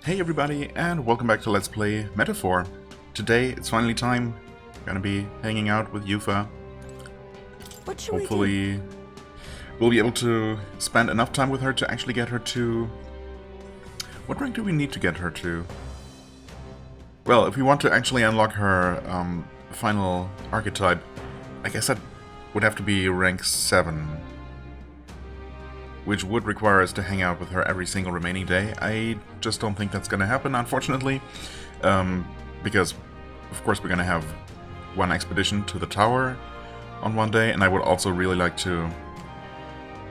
Hey everybody, and welcome back to Let's Play Metaphor. Today, it's finally time. We're gonna be hanging out with Yufa. What should Hopefully, we'll be able to spend enough time with her to actually get her to... What rank do we need to get her to? Well, if we want to actually unlock her final archetype, I guess that would have to be rank 7. Which would require us to hang out with her every single remaining day. I just don't think that's going to happen, unfortunately. Because, of course, we're going to have one expedition to the tower on one day, and I would also really like to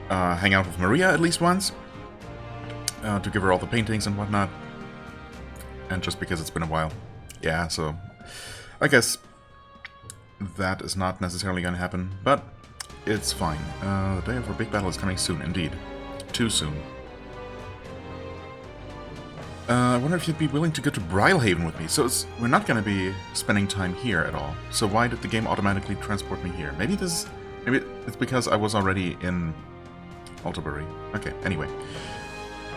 hang out with Maria at least once. To give her all the paintings and whatnot. And just because it's been a while. Yeah, so I guess that is not necessarily going to happen, but it's fine. The day of our big battle is coming soon, indeed. Too soon. I wonder if you'd be willing to go to Brylehaven with me. So we're not going to be spending time here at all. So why did the game automatically transport me here? Maybe it's because I was already in Alterbury. Okay, anyway.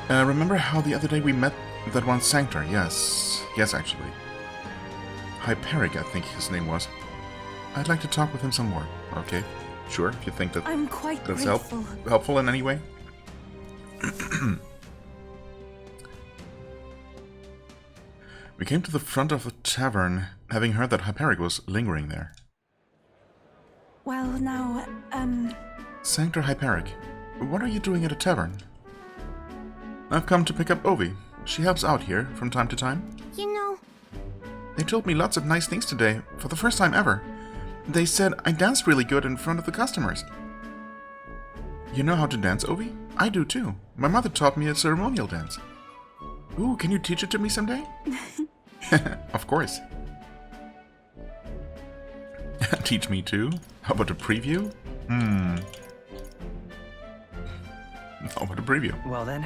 Remember how the other day we met that one Sanctor? Yes, actually. Hyperic, I think his name was. I'd like to talk with him some more. Okay. Sure, if you think that I'm quite that's grateful. helpful in any way. We came to the front of the tavern, having heard that Hyperic was lingering there. Well, now, Sanctor Hyperic, what are you doing at a tavern? I've come to pick up Ovi. She helps out here from time to time. you know, They told me lots of nice things today, for the first time ever. They said I danced really good in front of the customers. You know how to dance, Ovi? I do too. My mother taught me a ceremonial dance. Ooh, can you teach it to me someday? Of course. Teach me too? How about a preview? How about a preview? Well then.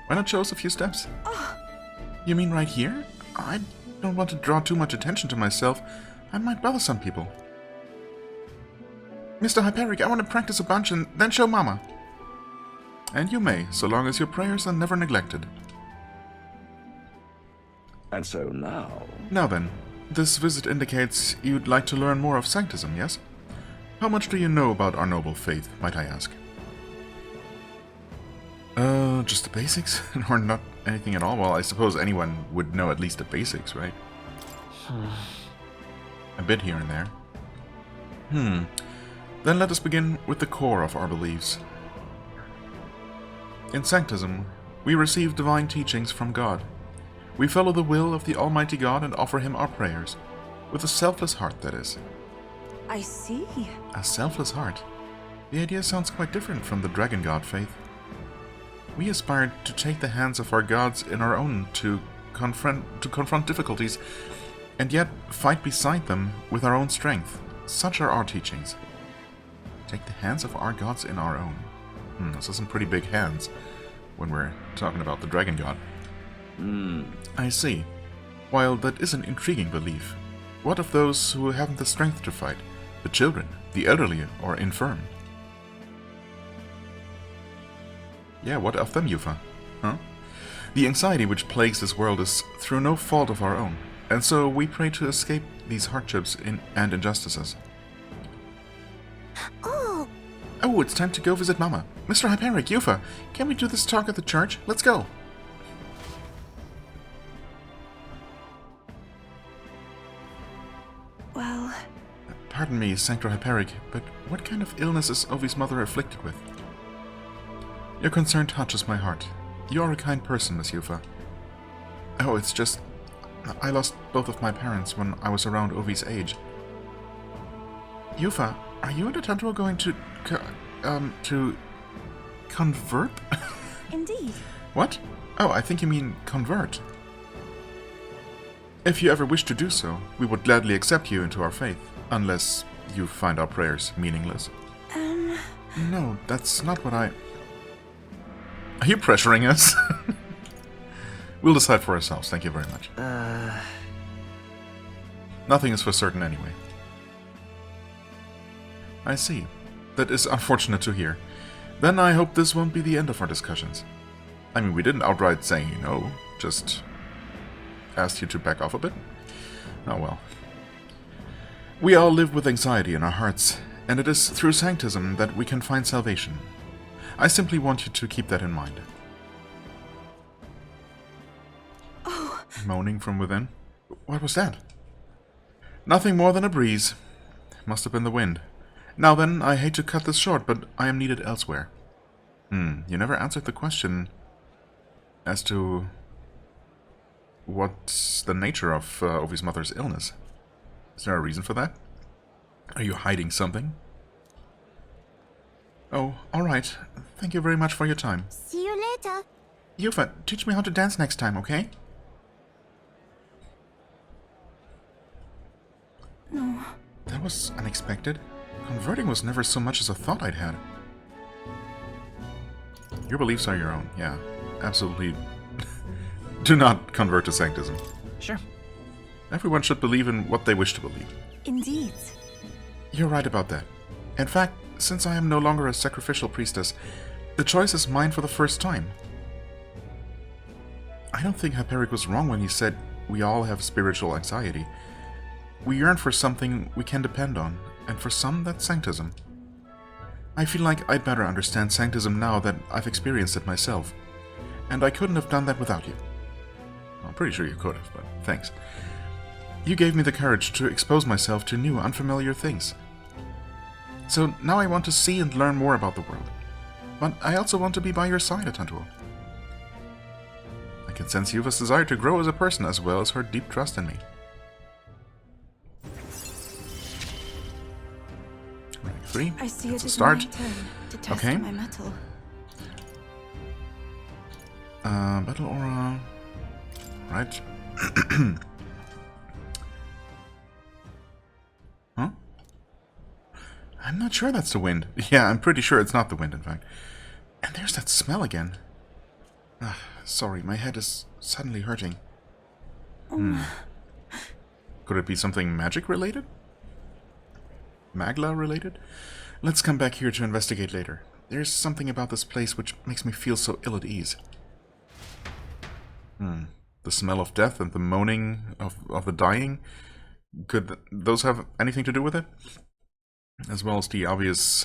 Why not show us a few steps? You mean right here? I don't want to draw too much attention to myself. I might bother some people. Mr. Hyperic, I want to practice a bunch and then show Mama. And you may, so long as your prayers are never neglected. And so now... Now then, this visit indicates you'd like to learn more of Sanctism, yes? How much do you know about our noble faith, might I ask? Just the basics? Or not anything at all? Well, I suppose anyone would know at least the basics, right? A bit here and there. Then let us begin with the core of our beliefs. In Sanctism, we receive divine teachings from God. We follow the will of the Almighty God and offer Him our prayers. With a selfless heart, that is. I see. A selfless heart? The idea sounds quite different from the Dragon God faith. We aspire to take the hands of our gods in our own to confront difficulties, and yet fight beside them with our own strength. Such are our teachings. Take the hands of our gods in our own. Those are some pretty big hands when we're talking about the Dragon God. I see. While that is an intriguing belief, what of those who haven't the strength to fight? The children, the elderly, or infirm? Yeah, what of them, Yufa? Huh? The anxiety which plagues this world is through no fault of our own, and so we pray to escape these hardships and injustices. Oh, it's time to go visit Mama. Mr. Hyperic, Yufa, can we do this talk at the church? Let's go. Well, Pardon me, Sanctor Hyperic, but what kind of illness is Ovi's mother afflicted with? Your concern touches my heart. You are a kind person, Miss Yufa. Oh, it's just... I lost both of my parents when I was around Ovi's age. Yufa, are you and Tatandro going to convert? indeed. What? Oh, I think you mean convert. If you ever wish to do so, we would gladly accept you into our faith, unless you find our prayers meaningless. No, that's not what I... Are you pressuring us? We'll decide for ourselves, thank you very much. Nothing is for certain anyway. I see. That is unfortunate to hear. Then I hope this won't be the end of our discussions. I mean, we didn't outright say no, just asked you to back off a bit. Oh well. We all live with anxiety in our hearts, and it is through sanctism that we can find salvation. I simply want you to keep that in mind. Oh. Moaning from within. What was that? Nothing more than a breeze. Must have been the wind. Now then, I hate to cut this short, but I am needed elsewhere. You never answered the question as to what's the nature of Ovi's mother's illness. Is there a reason for that? Are you hiding something? Oh, alright. Thank you very much for your time. See you later. Yufa, teach me how to dance next time, okay? No. That was unexpected. Converting was never so much as a thought I'd had. Your beliefs are your own, yeah. Absolutely. Do not convert to sanctism. Sure. Everyone should believe in what they wish to believe. Indeed. You're right about that. In fact, since I am no longer a sacrificial priestess, the choice is mine for the first time. I don't think Hyperic was wrong when he said we all have spiritual anxiety. We yearn for something we can depend on, and for some, that's sanctism. I feel like I'd better understand sanctism now that I've experienced it myself, and I couldn't have done that without you. I'm pretty sure you could have, but thanks. You gave me the courage to expose myself to new, unfamiliar things. So now I want to see and learn more about the world. But I also want to be by your side, Atantuo. I can sense Yuva's desire to grow as a person as well as her deep trust in me. Rank 3. I see That's it a is start. my turn to test Okay. my mettle. Battle aura. Right. Huh? I'm not sure that's the wind. Yeah, I'm pretty sure it's not the wind, in fact. And there's that smell again. Sorry, my head is suddenly hurting. Could it be something magic related? Magla related? Let's come back here to investigate later. There's something about this place which makes me feel so ill at ease. The smell of death and the moaning of the dying? Could those have anything to do with it? As well as the obvious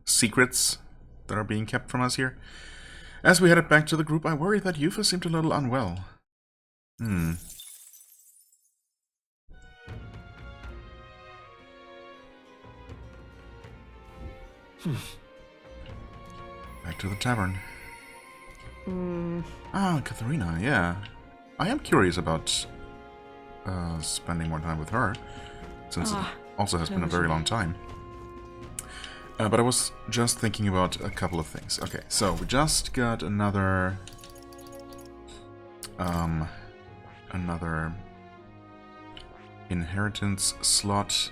secrets that are being kept from us here? As we headed back to the group, I worry that Yufa seemed a little unwell. Back to the tavern. Ah, Katharina, yeah. I am curious about spending more time with her, since it also has been a very long time. But I was just thinking about a couple of things. Okay, so we just got another inheritance slot.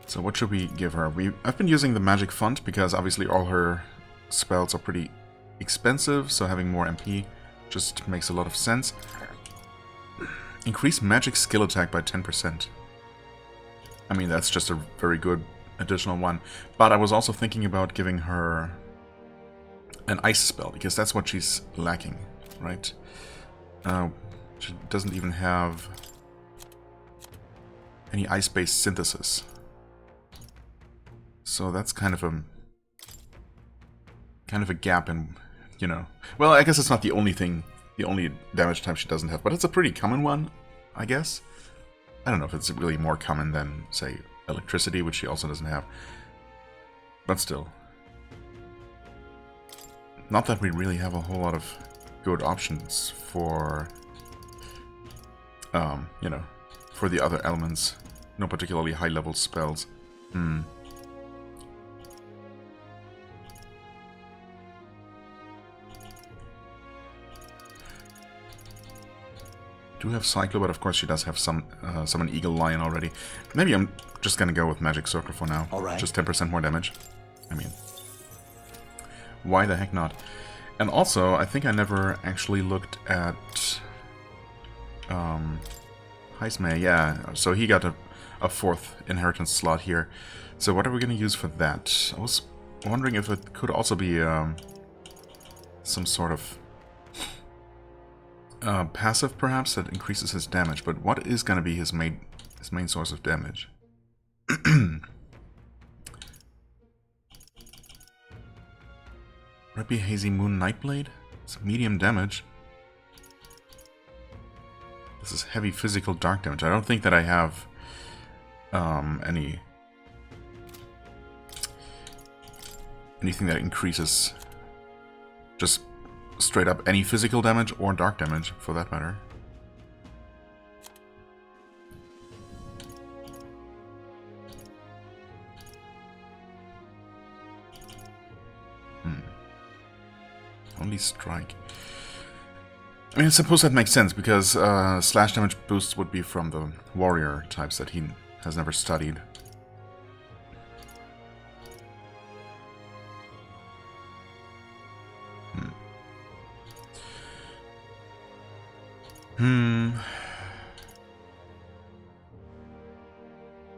So what should we give her? I've been using the magic font because obviously all her spells are pretty expensive, so having more MP just makes a lot of sense. Increase magic skill attack by 10%. I mean, that's just a very good additional one. But I was also thinking about giving her an ice spell, because that's what she's lacking, right? She doesn't even have any ice-based synthesis. So that's kind of a gap in, you know... Well, I guess it's not the only thing, the only damage type she doesn't have, but it's a pretty common one, I guess. I don't know if it's really more common than, say, electricity, which she also doesn't have. But still. Not that we really have a whole lot of good options for, you know, for the other elements. No particularly high-level spells. Do have Cyclo, but of course she does have some summon Eagle Lion already. Maybe I'm just gonna go with Magic Circle for now. Alright. Just 10% more damage. I mean, why the heck not? And also, I think I never actually looked at Heismay. Yeah, so he got a fourth inheritance slot here. So what are we gonna use for that? I was wondering if it could also be some sort of passive, perhaps, that increases his damage. But what is going to be his main source of damage? Rippy Hazy Moon Nightblade? It's medium damage. This is heavy physical dark damage. I don't think that I have anything that increases just straight up any physical damage or dark damage, for that matter. Only strike. I mean, I suppose that makes sense, because slash damage boosts would be from the warrior types that he has never studied.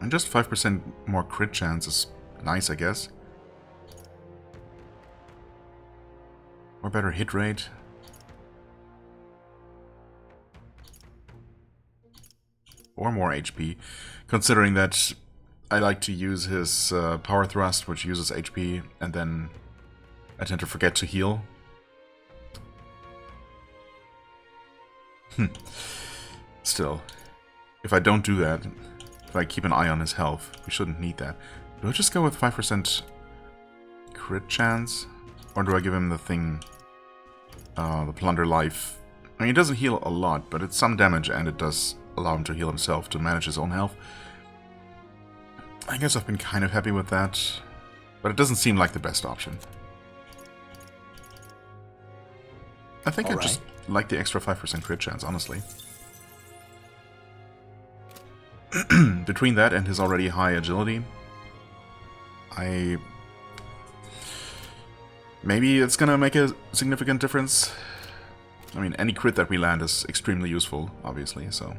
And just 5% more crit chance is nice, I guess. Or better hit rate. Or more HP, considering that I like to use his power thrust, which uses HP, and then I tend to forget to heal. Still, if I don't do that, if I keep an eye on his health, we shouldn't need that. Do I just go with 5% crit chance? Or do I give him the thing, the Plunder Life? I mean, it doesn't heal a lot, but it's some damage, and it does allow him to heal himself, to manage his own health. I guess I've been kind of happy with that, but it doesn't seem like the best option. I think I just like the extra 5% crit chance, honestly. Between that and his already high agility, maybe it's gonna make a significant difference. I mean, any crit that we land is extremely useful, obviously, so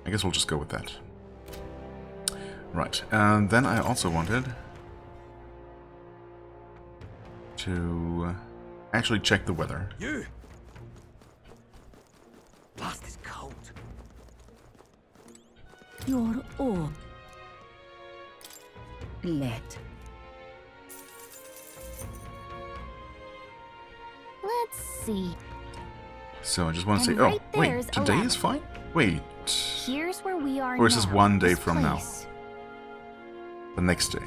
I guess we'll just go with that. Right, and then I also wanted to actually check the weather. You! Blast is cold. Your orb. Let. Let's see. So I just want to say, And oh, right wait, there's today 11. is fine? Wait, Here's where we are or is this now, one day this from now? place. The next day.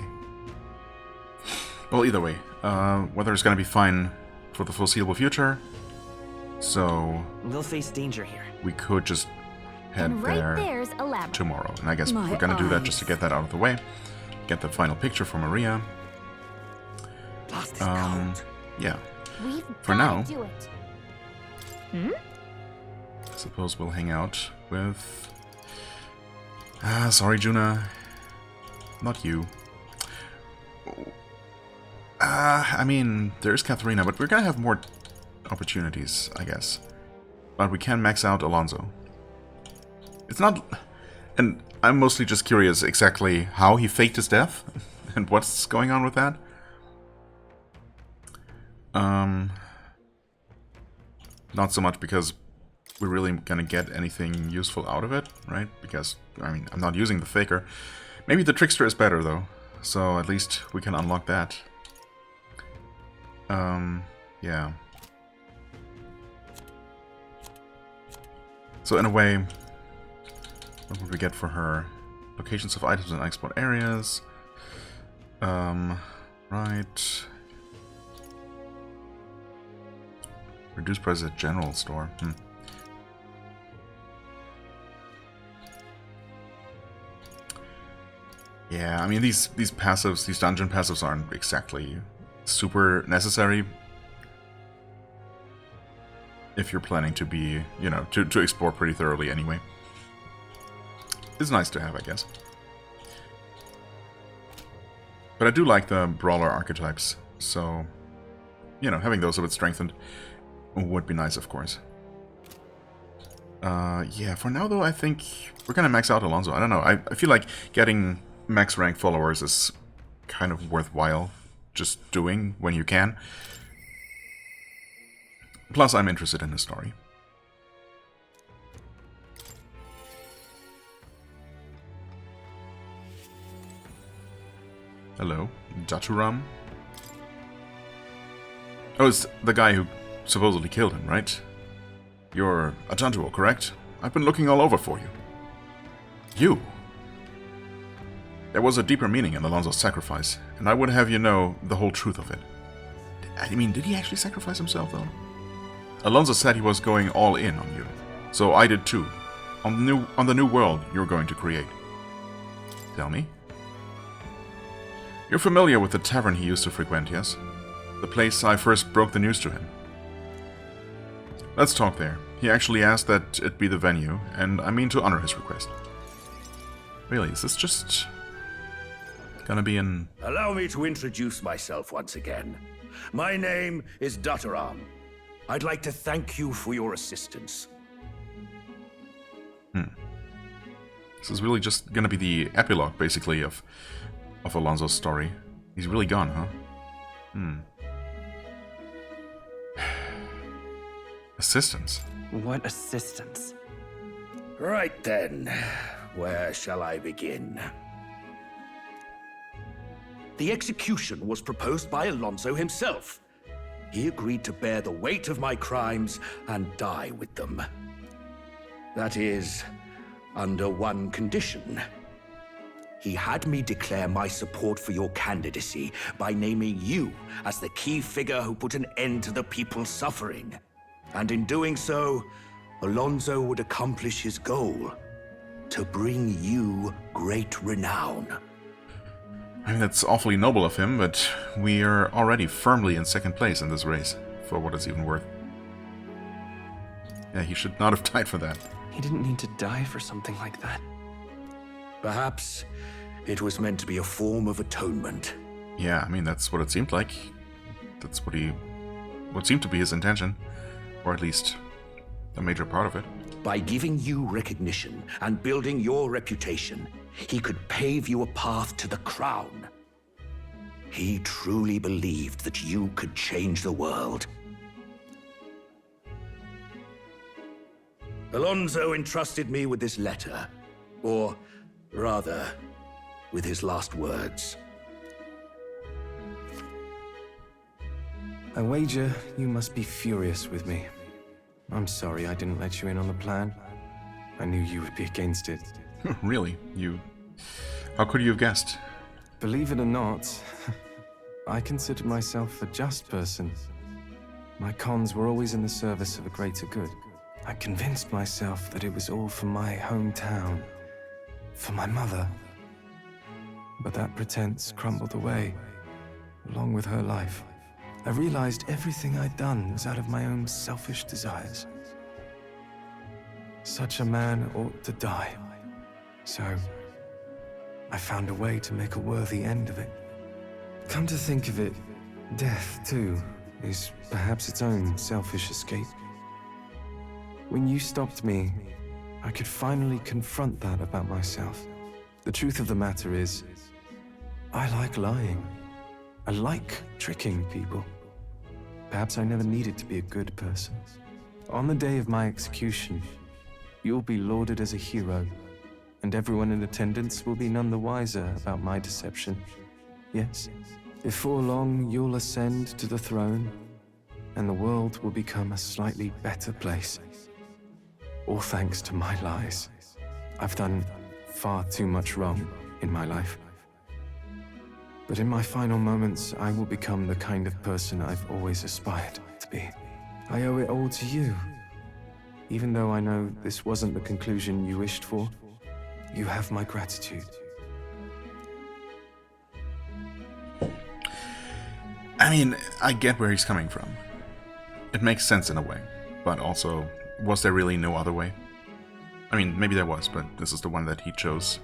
Well, either way, weather is going to be fine for the foreseeable future, so We'll face danger here. we could just head And right there there's a lab. tomorrow. And I guess My we're going to do that eyes. just to get that out of the way, get the final picture from Maria. Blast is cold. Yeah, We've For gotta now. do it. I suppose we'll hang out with... sorry, Juna. Not you. I mean, there's Katharina, but we're gonna have more opportunities, I guess. But we can max out Alonso. It's not... And I'm mostly just curious exactly how he faked his death, and what's going on with that. Not so much because we're really gonna get anything useful out of it, right? Because, I mean, I'm not using the faker. Maybe the trickster is better, though. So at least we can unlock that. Yeah. So in a way, what would we get for her? Locations of items in export areas. Right. Reduced prices at general store. Yeah, I mean these passives, these dungeon passives aren't exactly super necessary if you're planning to be, you know, to explore pretty thoroughly anyway. It's nice to have, I guess. But I do like the brawler archetypes, so, you know, having those a bit strengthened would be nice, of course. Yeah, for now, though, I think we're gonna max out Alonso. I don't know, I feel like getting max rank followers is kind of worthwhile just doing when you can. Plus, I'm interested in his story. Hello, Daturam. Oh, it's the guy who supposedly killed him, right? You're a Tantuo, correct? I've been looking all over for you. You? There was a deeper meaning in Alonso's sacrifice, and I would have you know the whole truth of it. I mean, did he actually sacrifice himself, though? Alonso said he was going all in on you, so I did too. On the new world you're going to create. Tell me. You're familiar with the tavern he used to frequent, yes? The place I first broke the news to him. Let's talk there. He actually asked that it be the venue, and I mean to honor his request. Really, is this just gonna be an... Allow me to introduce myself once again. My name is Dataram. I'd like to thank you for your assistance. This is really just gonna be the epilogue, basically, of Alonso's story. He's really gone, huh? Assistance. What assistance? Right then, where shall I begin? The execution was proposed by Alonso himself. He agreed to bear the weight of my crimes and die with them. That is, under one condition. He had me declare my support for your candidacy by naming you as the key figure who put an end to the people's suffering. And in doing so, Alonso would accomplish his goal, to bring you great renown. I mean, that's awfully noble of him, but we are already firmly in second place in this race, for what it's even worth. Yeah, he should not have died for that. He didn't need to die for something like that. Perhaps it was meant to be a form of atonement. Yeah, I mean, that's what it seemed like. That's what seemed to be his intention. Or at least a major part of it. By giving you recognition and building your reputation, he could pave you a path to the crown. He truly believed that you could change the world. Alonso entrusted me with this letter, or rather, with his last words. I wager you must be furious with me. I'm sorry I didn't let you in on the plan. I knew you would be against it. Really? How could you have guessed? Believe it or not, I considered myself a just person. My cons were always in the service of a greater good. I convinced myself that it was all for my hometown, for my mother. But that pretense crumbled away, along with her life. I realized everything I'd done was out of my own selfish desires. Such a man ought to die. So, I found a way to make a worthy end of it. Come to think of it, death, too, is perhaps its own selfish escape. When you stopped me, I could finally confront that about myself. The truth of the matter is, I like lying. I like tricking people. Perhaps I never needed to be a good person. On the day of my execution, you'll be lauded as a hero, and everyone in attendance will be none the wiser about my deception. Yes, before long you'll ascend to the throne, and the world will become a slightly better place. All thanks to my lies. I've done far too much wrong in my life. But in my final moments, I will become the kind of person I've always aspired to be. I owe it all to you. Even though I know this wasn't the conclusion you wished for, you have my gratitude. I mean, I get where he's coming from. It makes sense in a way, but also, was there really no other way? I mean, maybe there was, but this is the one that he chose.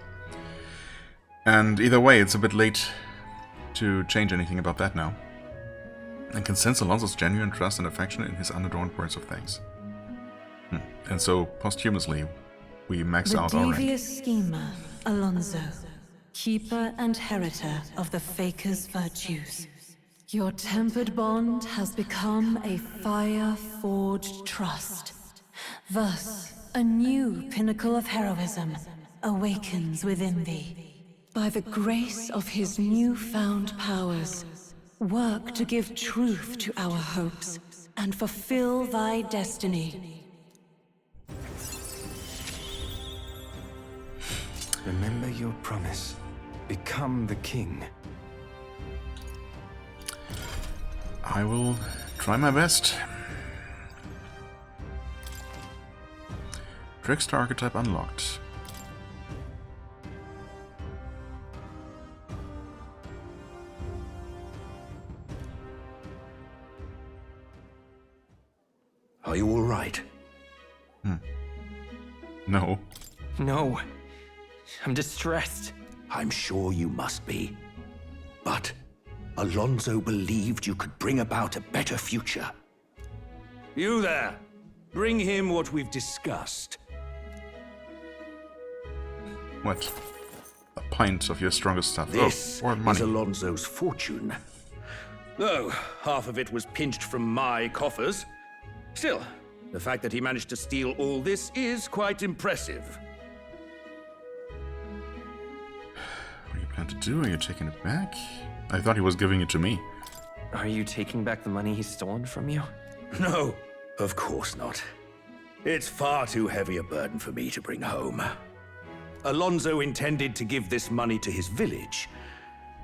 And either way, it's a bit late to change anything about that now. I can sense Alonso's genuine trust and affection in his unadorned words of thanks. And so, posthumously, we max out our rank. The devious schemer, Alonso, keeper and heritor of the Faker's virtues. Your tempered bond has become a fire-forged trust. Thus, a new pinnacle of heroism awakens within thee. By the grace of his newfound powers, work to give truth to our hopes and fulfill thy destiny. Remember your promise. Become the king. I will try my best. Trickster archetype unlocked. Are you all right? No. No. I'm distressed. I'm sure you must be. But Alonso believed you could bring about a better future. You there! Bring him what we've discussed. What? A pint of your strongest stuff. This or money. is Alonso's fortune. Though half of it was pinched from my coffers. Still, the fact that he managed to steal all this is quite impressive. What do you plan to do? Are you taking it back? I thought he was giving it to me. Are you taking back the money he's stolen from you? No, of course not. It's far too heavy a burden for me to bring home. Alonso intended to give this money to his village,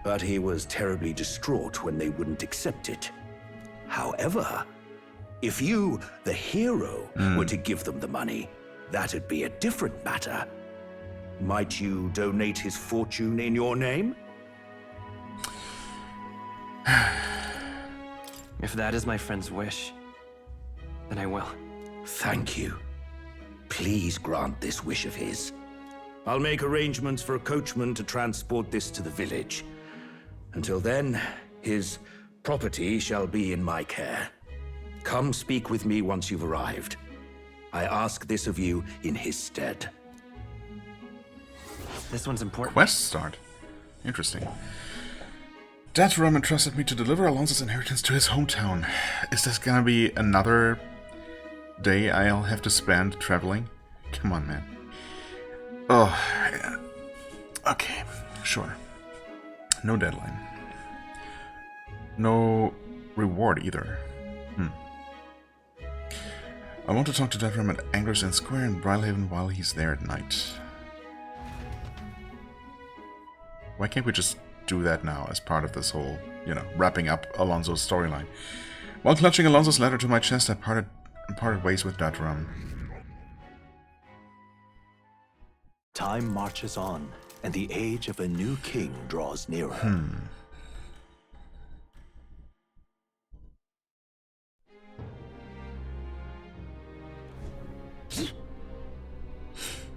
but he was terribly distraught when they wouldn't accept it. However, if you, the hero, were to give them the money, that'd be a different matter. Might you donate his fortune in your name? If that is my friend's wish, then I will. Thank you. Please grant this wish of his. I'll make arrangements for a coachman to transport this to the village. Until then, his property shall be in my care. Come speak with me once you've arrived. I ask this of you in his stead. This one's important. Quest start. Interesting. Datram entrusted me to deliver Alonso's inheritance to his hometown. Is this gonna be another day I'll have to spend traveling? Come on, man. Oh, yeah. Okay, sure. No deadline. No reward either. I want to talk to Datram at Anglers Inn Square in Brylehaven while he's there at night. Why can't we just do that now as part of this whole, wrapping up Alonso's storyline? While clutching Alonso's letter to my chest, I parted ways with Datram. Time marches on, and the age of a new king draws nearer.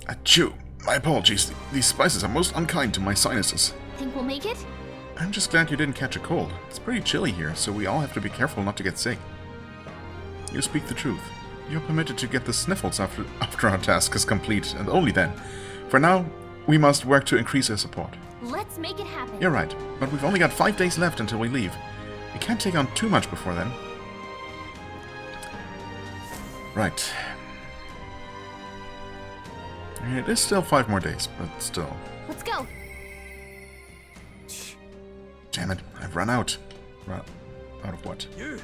Achoo! My apologies. These spices are most unkind to my sinuses. Think we'll make it? I'm just glad you didn't catch a cold. It's pretty chilly here, so we all have to be careful not to get sick. You speak the truth. You're permitted to get the sniffles after our task is complete, and only then. For now, we must work to increase our support. Let's make it happen. You're right, but we've only got 5 days left until we leave. We can't take on too much before then. Right. It is still 5 more days, but still. Let's go. Damn it, I've run out. Out of what? You?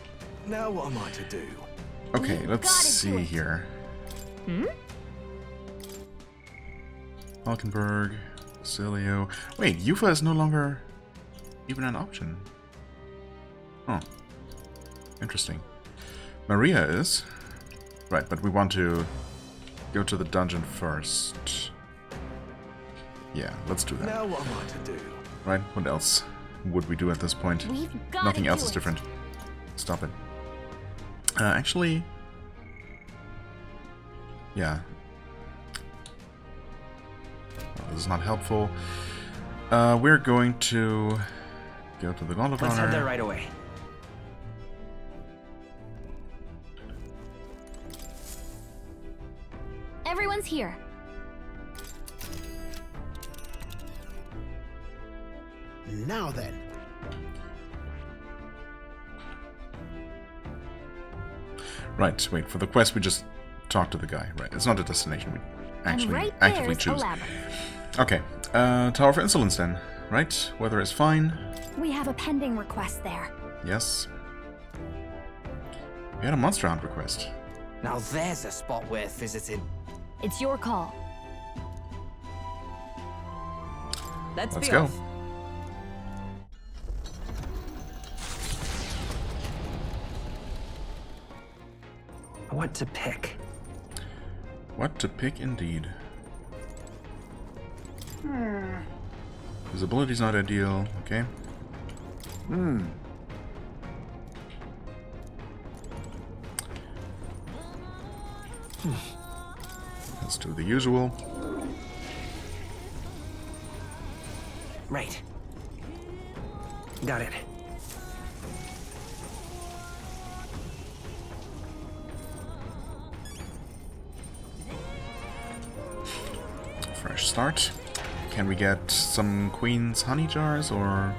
Now what am I to do? Okay, let's gotta see do it. here. Falkenberg, Cilio. Wait, Yufa is no longer even an option. Oh. Interesting. Maria is. Right, but we want to go to the dungeon first. Yeah, let's do that. Now what am I to do? Right, what else would we do at this point? We've got Nothing else do is it. different. Stop it. Actually... Yeah. Well, this is not helpful. We're going to go to the Gauntlet Let's head Honor. there right away. Everyone's here. Now then. Right, wait, for the quest we just talk to the guy, right? It's not a destination we actually and right actively there's choose. a labyrinth. Okay, Tower of Insolence then, right? Weather is fine. We have a pending request there. Yes. We had a Monster Hunt request. Now there's a spot worth visiting. It's your call. Let's Let's be go. off. What to pick? What to pick indeed. Visibility's not ideal, okay. Let's do the usual. Right. Got it. Fresh start. Can we get some Queen's honey jars or...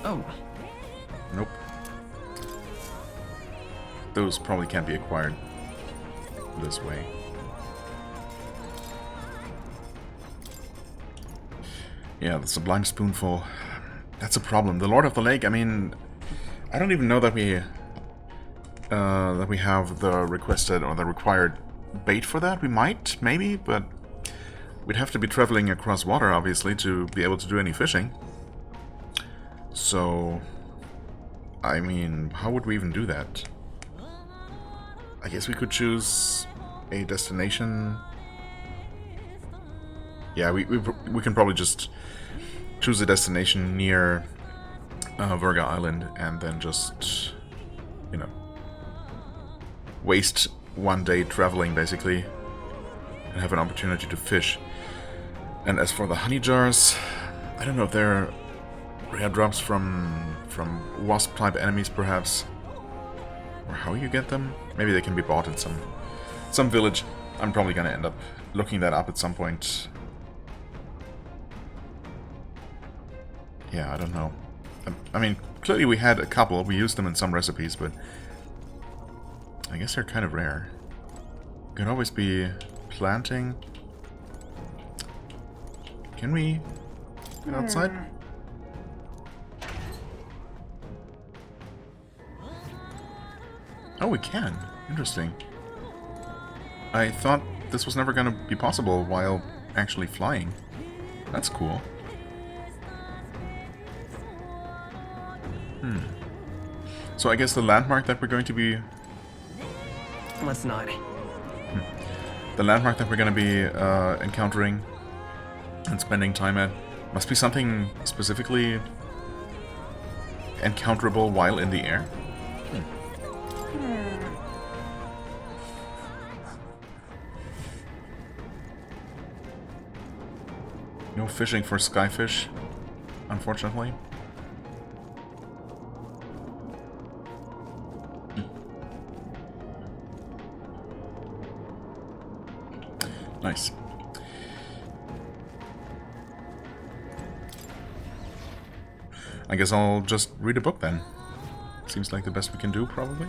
Oh, Nope. Those probably can't be acquired this way. Yeah, the Sublime Spoonful. That's a problem. The Lord of the Lake, I mean... I don't even know that we have the requested or the required bait for that. We might, maybe, but... We'd have to be traveling across water, obviously, to be able to do any fishing. So... I mean, how would we even do that? I guess we could choose a destination. Yeah, we can probably just choose a destination near Virga Island and then just, you know, waste one day traveling, basically, and have an opportunity to fish. And as for the honey jars, I don't know if they're rare drops from wasp-type enemies, perhaps, or how you get them. Maybe they can be bought in some village. I'm probably gonna end up looking that up at some point. Yeah, I don't know. I mean, clearly we had a couple. We used them in some recipes, but I guess they're kind of rare. Could always be planting. Can we get outside? Oh, we can. Interesting. I thought this was never going to be possible while actually flying. That's cool. So I guess the landmark that we're going to be... let's not. The landmark that we're going to be encountering and spending time at must be something specifically encounterable while in the air. No fishing for skyfish, unfortunately. Nice. I guess I'll just read a book then. Seems like the best we can do, probably.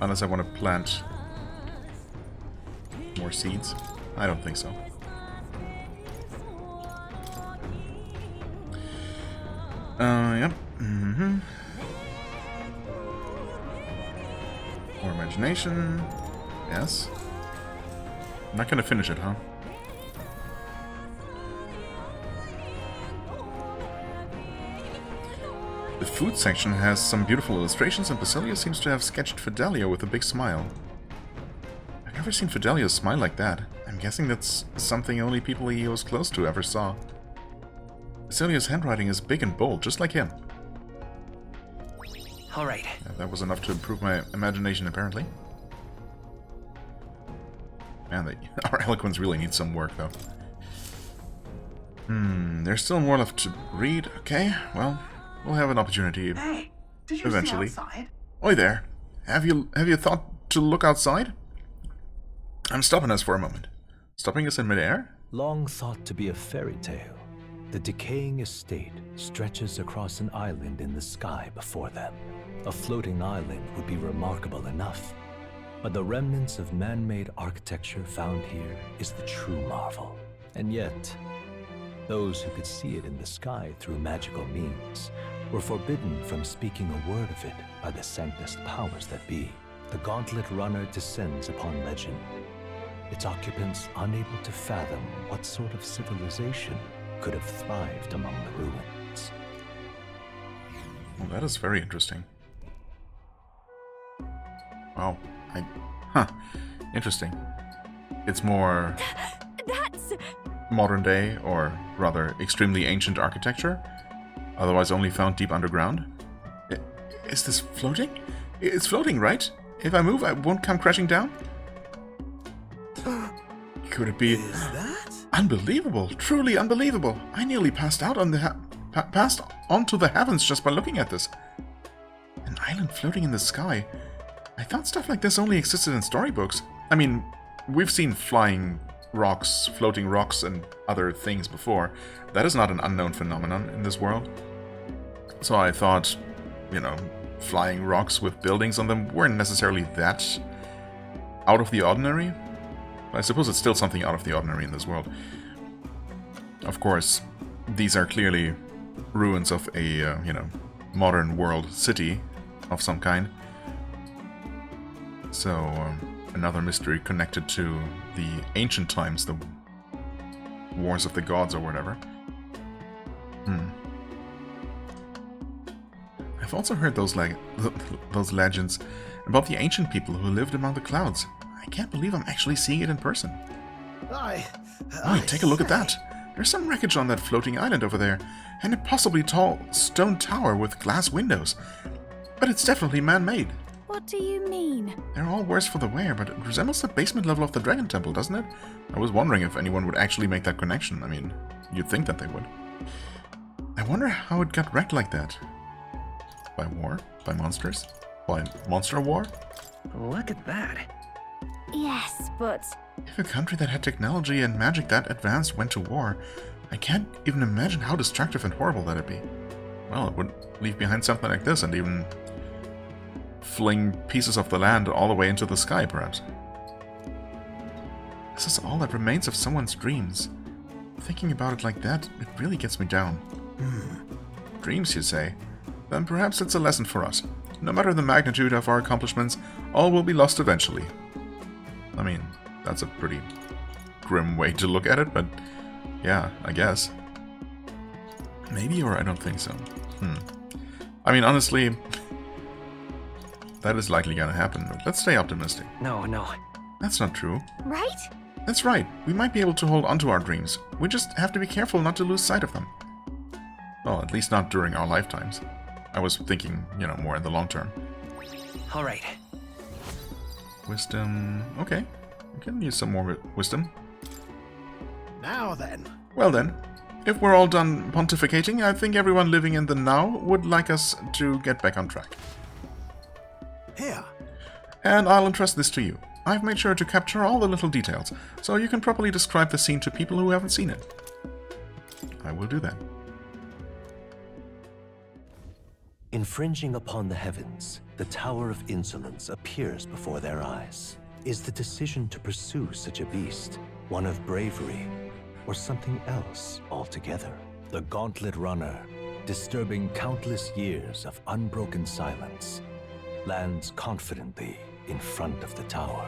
Unless I want to plant more seeds. I don't think so. Yep. More imagination. Yes. I'm not gonna finish it, huh? The food section has some beautiful illustrations, and Basilia seems to have sketched Fidelio with a big smile. I've never seen Fidelio smile like that. I'm guessing that's something only people he was close to ever saw. Basilia's handwriting is big and bold, just like him. All right. Yeah, that was enough to improve my imagination, apparently. Man, our eloquence really needs some work, though. There's still more left to read. Okay, well, we'll have an opportunity Did you eventually. see outside? Oi there! Have you thought to look outside? I'm stopping us for a moment. Stopping us in midair? Long thought to be a fairy tale, the decaying estate stretches across an island in the sky before them. a floating island would be remarkable enough. But the remnants of man-made architecture found here is the true marvel. And yet, those who could see it in the sky through magical means were forbidden from speaking a word of it by the sanctus powers that be. The Gauntlet Runner descends upon legend, its occupants unable to fathom what sort of civilization could have thrived among the ruins. Well, that is very interesting. Wow. Interesting. It's more That's... modern day, or rather extremely ancient architecture, otherwise only found deep underground. Is this floating? It's floating, right? If I move, I won't come crashing down? Could it be... Is that? Unbelievable! Truly unbelievable! I nearly passed out on the passed onto the heavens just by looking at this. An island floating in the sky. I thought stuff like this only existed in storybooks. I mean, we've seen flying rocks, floating rocks, and other things before. That is not an unknown phenomenon in this world. So I thought, you know, flying rocks with buildings on them weren't necessarily that out of the ordinary. I suppose it's still something out of the ordinary in this world. Of course, these are clearly ruins of a, you know, modern world city of some kind. So, another mystery connected to the ancient times, the wars of the gods or whatever. I've also heard those legends about the ancient people who lived among the clouds. I can't believe I'm actually seeing it in person. Oh, take a look at that. There's some wreckage on that floating island over there, and a possibly tall stone tower with glass windows. But it's definitely man-made. What do you mean? They're all worse for the wear, but it resembles the basement level of the Dragon Temple, doesn't it? I was wondering if anyone would actually make that connection. I mean, you'd think that they would. I wonder how it got wrecked like that. By war? By monsters? By monster war? Look at that. Yes, but... If a country that had technology and magic that advanced went to war, I can't even imagine how destructive and horrible that'd be. Well, it would leave behind something like this and even fling pieces of the land all the way into the sky, perhaps. This is all that remains of someone's dreams. Thinking about it like that, it really gets me down. Dreams, you say? Then perhaps it's a lesson for us. No matter the magnitude of our accomplishments, all will be lost eventually. I mean, that's a pretty grim way to look at it, but yeah, I guess. Maybe, or I don't think so. I mean, honestly, that is likely gonna happen, but let's stay optimistic. No. That's not true. Right? That's right. We might be able to hold onto our dreams. We just have to be careful not to lose sight of them. Well, at least not during our lifetimes. I was thinking, you know, more in the long term. All right. Wisdom. Okay. We can use some more wisdom. Now then. Well then, if we're all done pontificating, I think everyone living in the now would like us to get back on track. Here. And I'll entrust this to you. I've made sure to capture all the little details, so you can properly describe the scene to people who haven't seen it. I will do that. Infringing upon the heavens, the Tower of Insolence appears before their eyes. Is the decision to pursue such a beast one of bravery, or something else altogether? The Gauntlet Runner, disturbing countless years of unbroken silence, lands confidently in front of the tower.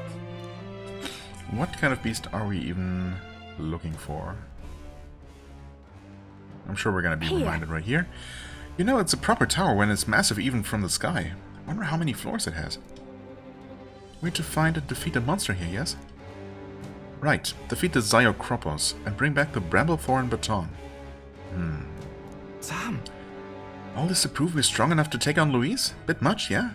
What kind of beast are we even looking for? I'm sure we're going to be reminded right here. You know, it's a proper tower when it's massive even from the sky. I wonder how many floors it has. We're to find and defeat a monster here, yes? Right, defeat the Zyokropos and bring back the Bramblethorn baton. Sam. All this to prove we're strong enough to take on Louise? Bit much, yeah?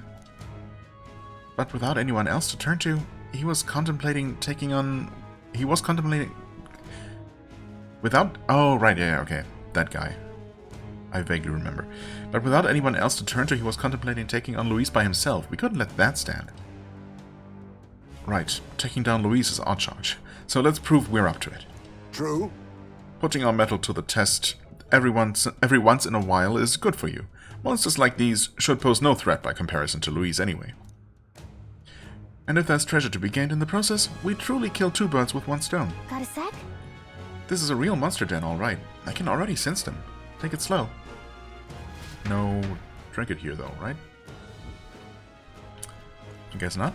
But without anyone else to turn to, he was contemplating taking on... Without... Oh, right, yeah, okay. That guy. I vaguely remember. But without anyone else to turn to, he was contemplating taking on Louise by himself. We couldn't let that stand. Right, taking down Louise is our charge. So let's prove we're up to it. True. Putting our mettle to the test every once in a while is good for you. Monsters like these should pose no threat by comparison to Louise anyway. And if there's treasure to be gained in the process, we truly kill two birds with one stone. Got a sec? This is a real monster den, alright. I can already sense them. Take it slow. No trinket here though, right? I guess not.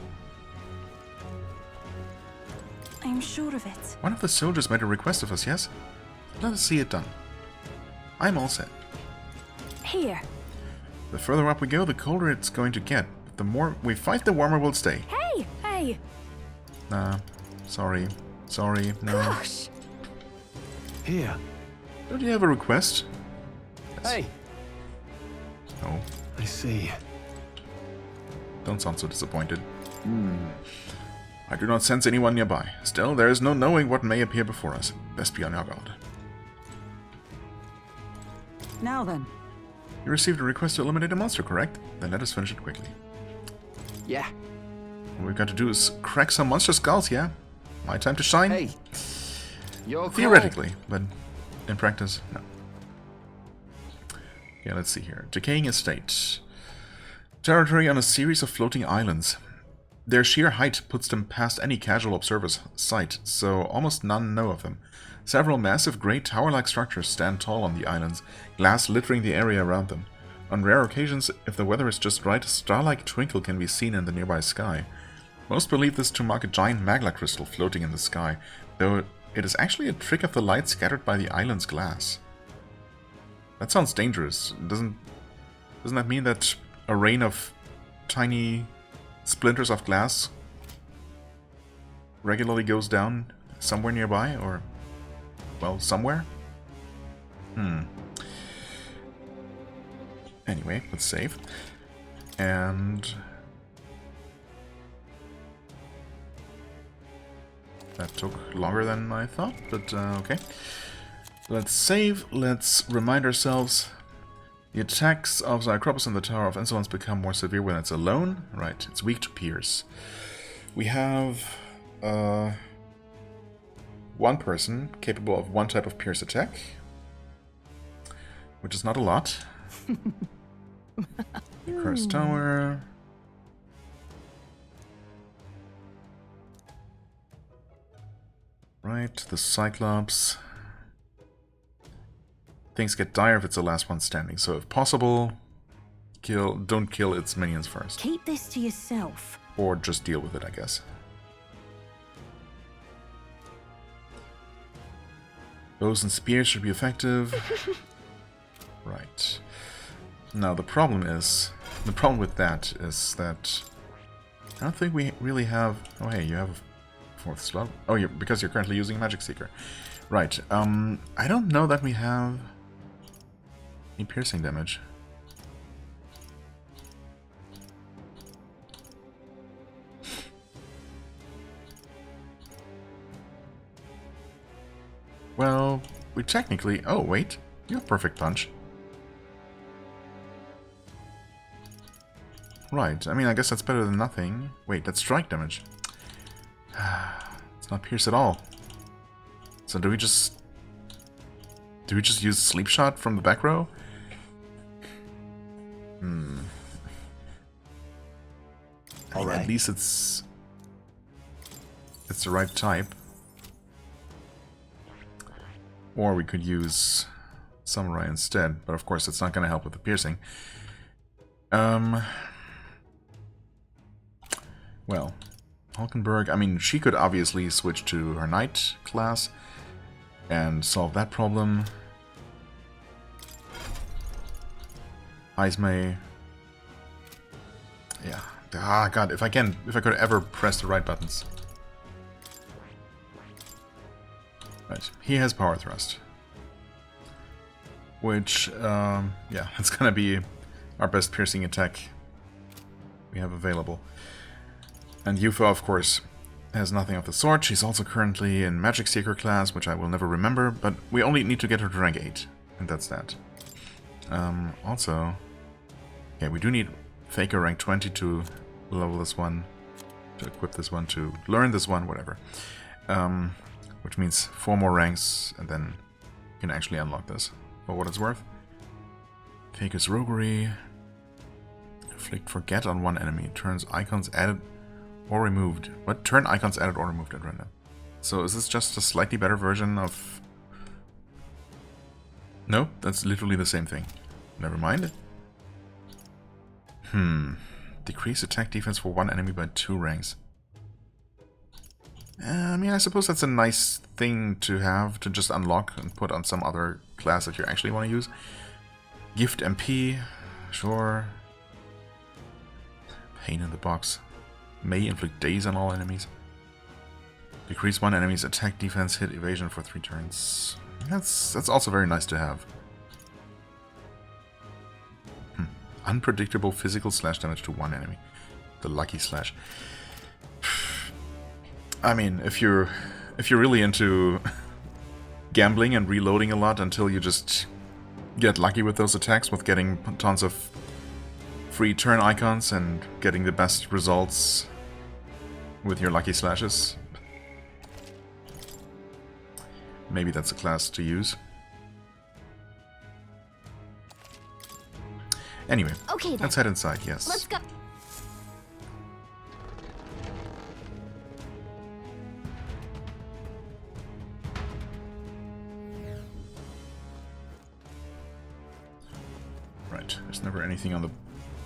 I'm sure of it. One of the soldiers made a request of us, yes? Let us see it done. I'm all set. Here. The further up we go, the colder it's going to get. The more we fight, the warmer we'll stay. Hey! Hey! Nah. Sorry. Sorry. No. Gosh! Here. Don't you have a request? Hey! No. I see. Don't sound so disappointed. I do not sense anyone nearby. Still, there is no knowing what may appear before us. Best be on your guard. Now then. You received a request to eliminate a monster, correct? Then let us finish it quickly. Yeah. All we've got to do is crack some monster skulls, yeah? My time to shine? Hey. Your call. Theoretically, but in practice, no. Yeah, let's see here. Decaying estate. Territory on a series of floating islands. Their sheer height puts them past any casual observer's sight, so almost none know of them. Several massive grey tower-like structures stand tall on the islands, glass littering the area around them. On rare occasions, if the weather is just right, a star-like twinkle can be seen in the nearby sky. Most believe this to mark a giant magla crystal floating in the sky, though it is actually a trick of the light scattered by the island's glass. That sounds dangerous. Doesn't that mean that a rain of tiny splinters of glass regularly goes down somewhere nearby, or, well, somewhere? Anyway, let's save. And that took longer than I thought, but okay. Let's save. Let's remind ourselves. The attacks of Zycropus and the Tower of Insolence become more severe when it's alone. Right, it's weak to pierce. We have one person capable of one type of pierce attack, which is not a lot. Cursed Tower. Right, the Cyclops. Things get dire if it's the last one standing, so if possible, don't kill its minions first. Keep this to yourself. Or just deal with it, I guess. Bows and spears should be effective. Right. Now the problem with that is that I don't think we really have. Oh hey, you have a fourth slot. Oh, because you're currently using Magic Seeker. Right. I don't know that we have any piercing damage. Well, we technically... Oh, wait. You have Perfect Punch. Right. I mean, I guess that's better than nothing. Wait, that's strike damage. It's not pierce at all. So do we just use Sleep Shot from the back row? At least it's the right type. Or we could use Samurai instead, but of course it's not going to help with the piercing. Well, Hulkenberg, I mean, she could obviously switch to her Knight class and solve that problem. Ismay. Yeah. Ah, God, if I could ever press the right buttons. Right, he has Power Thrust. Which, yeah, it's gonna be our best piercing attack we have available. And Yufa, of course, has nothing of the sort. She's also currently in Magic Seeker class, which I will never remember, but we only need to get her to rank 8, and that's that. Also, yeah, we do need Faker rank 20 to level this one, to equip this one, to learn this one, whatever. Which means 4 more ranks, and then you can actually unlock this, for what it's worth. Faker's Roguery. Inflict Forget on one enemy. Turns icons added or removed. What? Turn icons added or removed at random. So is this just a slightly better version of... No, that's literally the same thing. Never mind. Decrease attack defense for one enemy by 2 ranks. I mean, I suppose that's a nice thing to have, to just unlock and put on some other class that you actually want to use. Gift MP, sure. Pain in the box. May inflict daze on all enemies. Decrease one enemy's attack, defense, hit, evasion for 3 turns. That's also very nice to have. Unpredictable physical slash damage to one enemy. The lucky slash. I mean, if you're really into gambling and reloading a lot until you just get lucky with those attacks, with getting tons of free turn icons and getting the best results with your lucky slashes, maybe that's a class to use. Anyway, Okay, let's head inside, yes. Let's go. Right, there's never anything on the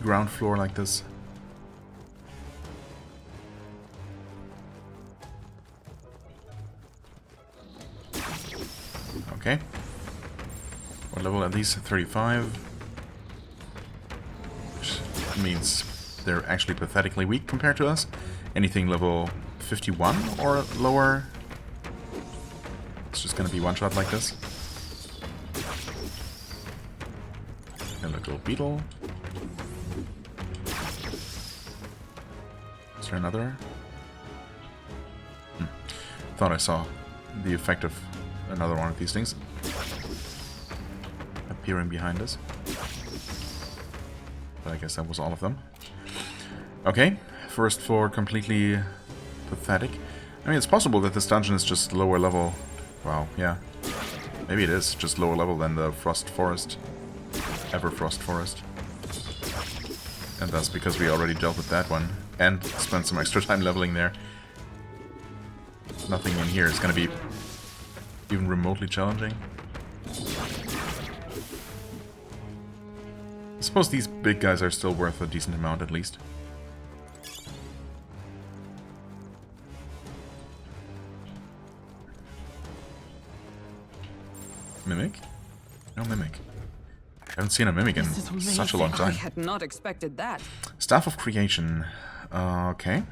ground floor like this. Okay. What level are these? 35. Which means they're actually pathetically weak compared to us. Anything level 51 or lower, it's just gonna be one shot like this. A little beetle. Is there another? Thought I saw the effect of another one of these things appearing behind us. But I guess that was all of them. Okay, first floor completely pathetic. I mean, it's possible that this dungeon is just lower level. Wow, yeah. Maybe it is just lower level than the Frost Forest. Everfrost Forest. And that's because we already dealt with that one and spent some extra time leveling there. Nothing in here is going to be even remotely challenging. I suppose these big guys are still worth a decent amount at least. Mimic? No mimic. I haven't seen a mimic in such a long time. I had not expected that. Staff of Creation. Okay.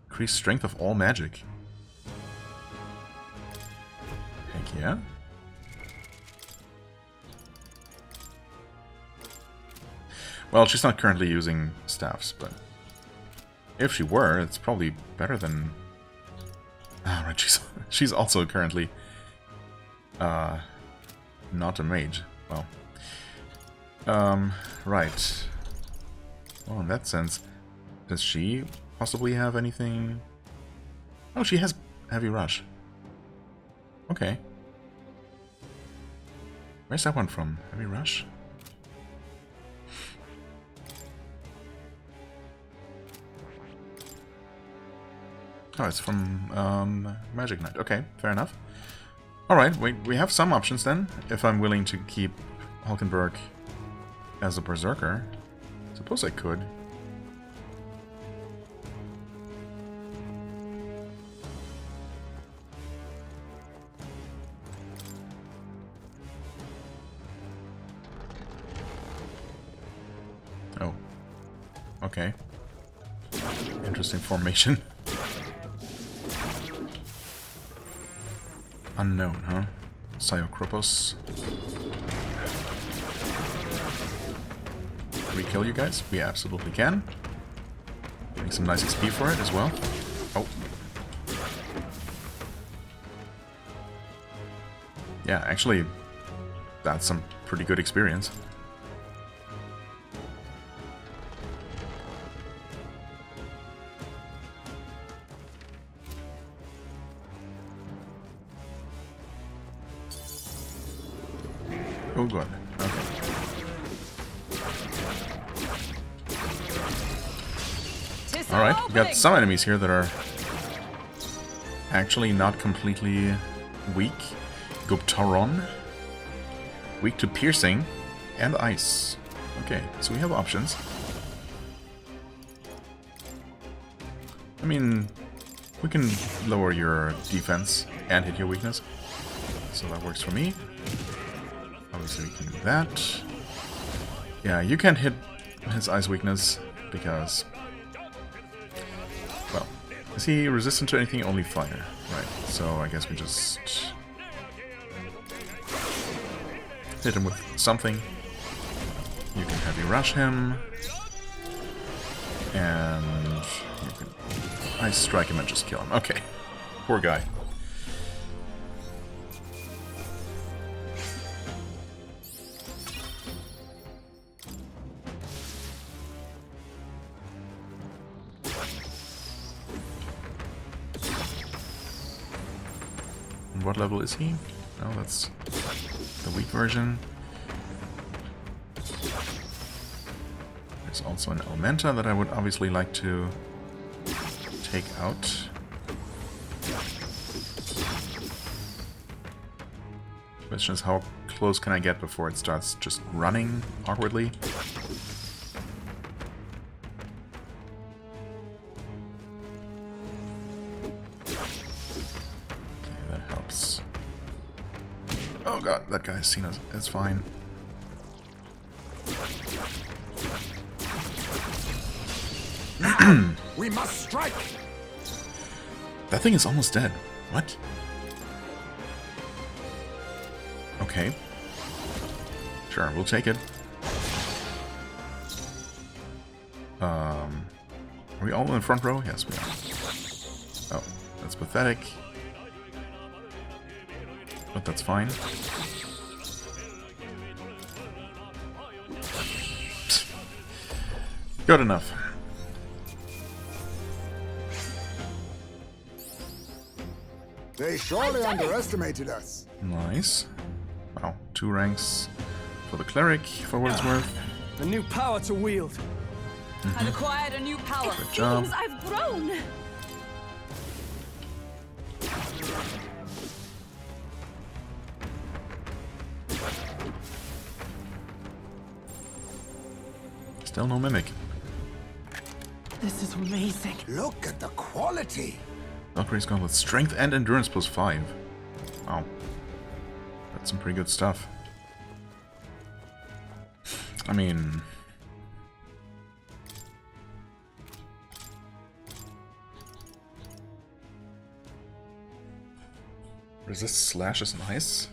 Increase strength of all magic. Heck yeah. Well, she's not currently using staffs, but if she were, it's probably better than... Ah, right, she's also currently not a mage. Well, right. Well, in that sense, does she possibly have anything? Oh, she has Heavy Rush. Okay. Where's that one from? Heavy Rush? Oh, it's from Magic Knight. Okay, fair enough. Alright, we have some options then, if I'm willing to keep Hulkenberg as a Berserker. Suppose I could. Oh. Okay. Interesting formation. Unknown, huh? Psyocropos. Can we kill you guys? We absolutely can. Getting some nice XP for it as well. Oh. Yeah, actually, that's some pretty good experience. Oh god, okay. Alright, we got some enemies here that are actually not completely weak. Guptaron. Weak to piercing and ice. Okay, so we have options. I mean, we can lower your defense and hit your weakness. So that works for me. Obviously we can do that. Yeah, you can't hit his ice weakness because... Well, is he resistant to anything? Only fire. Right, so I guess we just... hit him with something. You can heavy rush him. And you can ice strike him and just kill him. Okay. Poor guy. And what level is he? Oh, that's the weak version. There's also an Elementa that I would obviously like to take out. Question is, how close can I get before it starts just running awkwardly? Okay, that helps. Oh god, that guy's seen us. It's fine. We must strike! That thing is almost dead. What? Okay. Sure, we'll take it. Are we all in the front row? Yes, we are. Oh, that's pathetic. But that's fine. Good enough. They surely underestimated us. Nice. Wow, 2 ranks for the cleric, for what it's worth. A new power to wield. I've acquired a new power. Good job. Seems I've grown. Still no mimic. This is amazing. Look at the quality. Valkyrie's gone with strength and endurance plus 5. Wow. That's some pretty good stuff. I mean... Resist slashes and ice?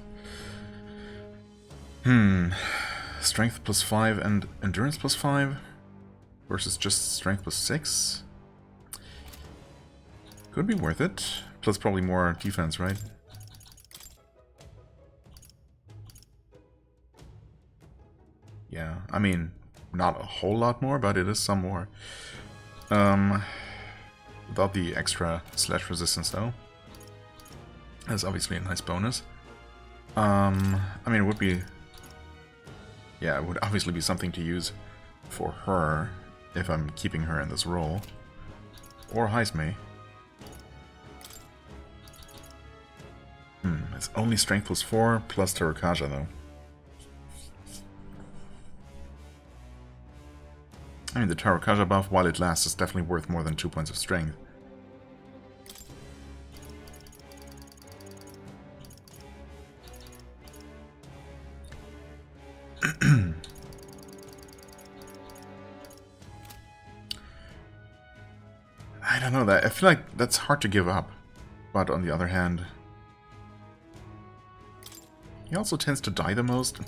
Strength plus 5 and endurance plus 5? Versus just strength plus 6? Could be worth it. Plus probably more defense, right? Yeah, I mean, not a whole lot more, but it is some more. Without the extra slash resistance, though. That's obviously a nice bonus. I mean, it would be... Yeah, it would obviously be something to use for her, if I'm keeping her in this role. Or Heisme. It's only strength plus 4, plus Tarakaja, though. I mean, the Tarakaja buff, while it lasts, is definitely worth more than 2 points of strength. I don't know, I feel like that's hard to give up. But on the other hand... He also tends to die the most.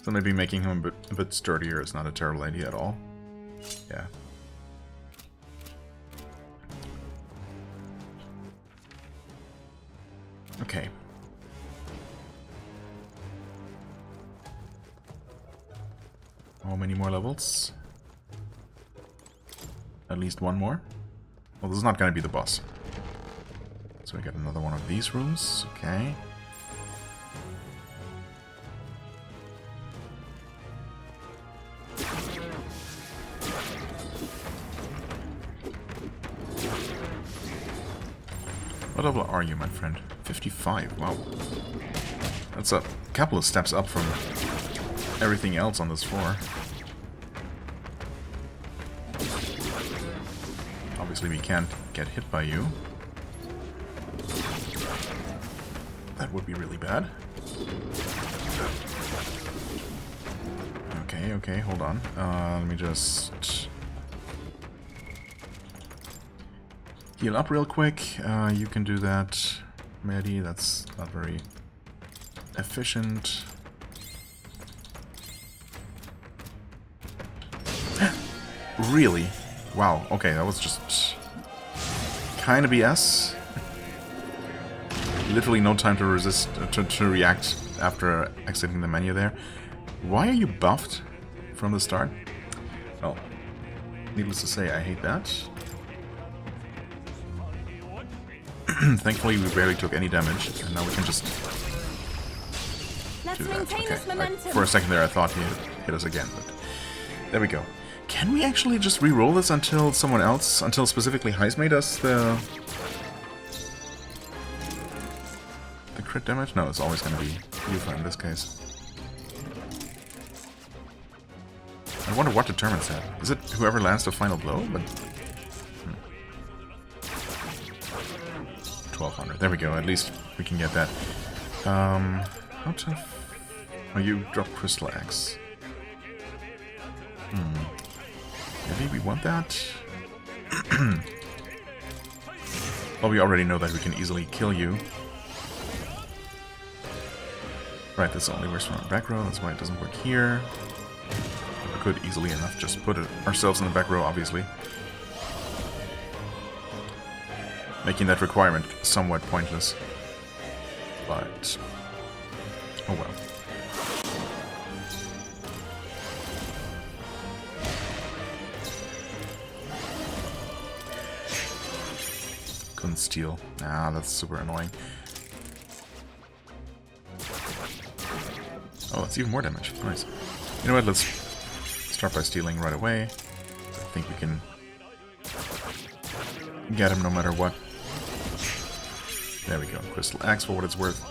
So maybe making him a bit sturdier is not a terrible idea at all. Yeah. Okay. How many more levels? At least one more? Well, this is not going to be the boss. So we get another one of these rooms. Okay. What level are you, my friend? 55, wow. That's a couple of steps up from everything else on this floor. Obviously we can't get hit by you. That would be really bad. Okay, hold on. Let me just heal up real quick. You can do that, Maddie. That's not very efficient. Really? Wow, okay, that was just kind of BS. Literally no time to resist, to react after exiting the menu there. Why are you buffed from the start? Well, needless to say, I hate that. Thankfully, we barely took any damage, and now we can just do that. Okay. For a second there, I thought he hit us again, but there we go. Can we actually just re-roll this until someone else, until specifically Heismade does the crit damage? No, it's always going to be Yufa in this case. I wonder what determines that. Is it whoever lands the final blow? But 1200. There we go. At least we can get that. How tough? Oh, you drop Crystal Axe. Maybe we want that? Well, we already know that we can easily kill you. Right, this only works from the back row, that's why it doesn't work here. We could easily enough just put ourselves in the back row, obviously. Making that requirement somewhat pointless. But oh well. Couldn't steal. Ah, that's super annoying. Oh, that's even more damage. Nice. You know what, let's start by stealing right away. I think we can get him no matter what. There we go. Crystal Axe for what it's worth.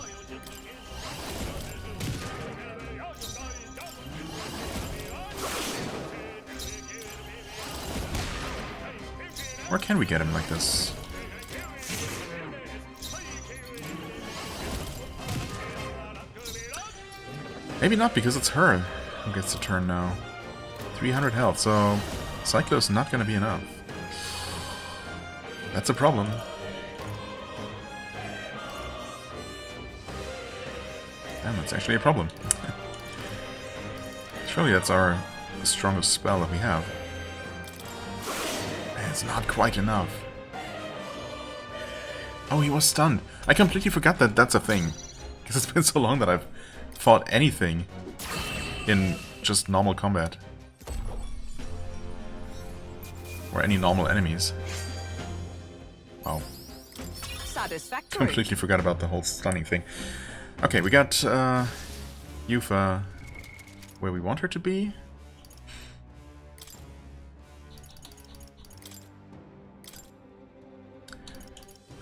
Or can we get him like this? Maybe not, because it's her who gets the turn now. 300 health, so Cyclo's not going to be enough. That's a problem. Damn, that's actually a problem. Surely that's our strongest spell that we have. It's not quite enough. Oh, he was stunned. I completely forgot that that's a thing. Because it's been so long that I've fought anything in just normal combat. Or any normal enemies. Wow. Satisfactory. Completely forgot about the whole stunning thing. Okay, we got Yufa where we want her to be.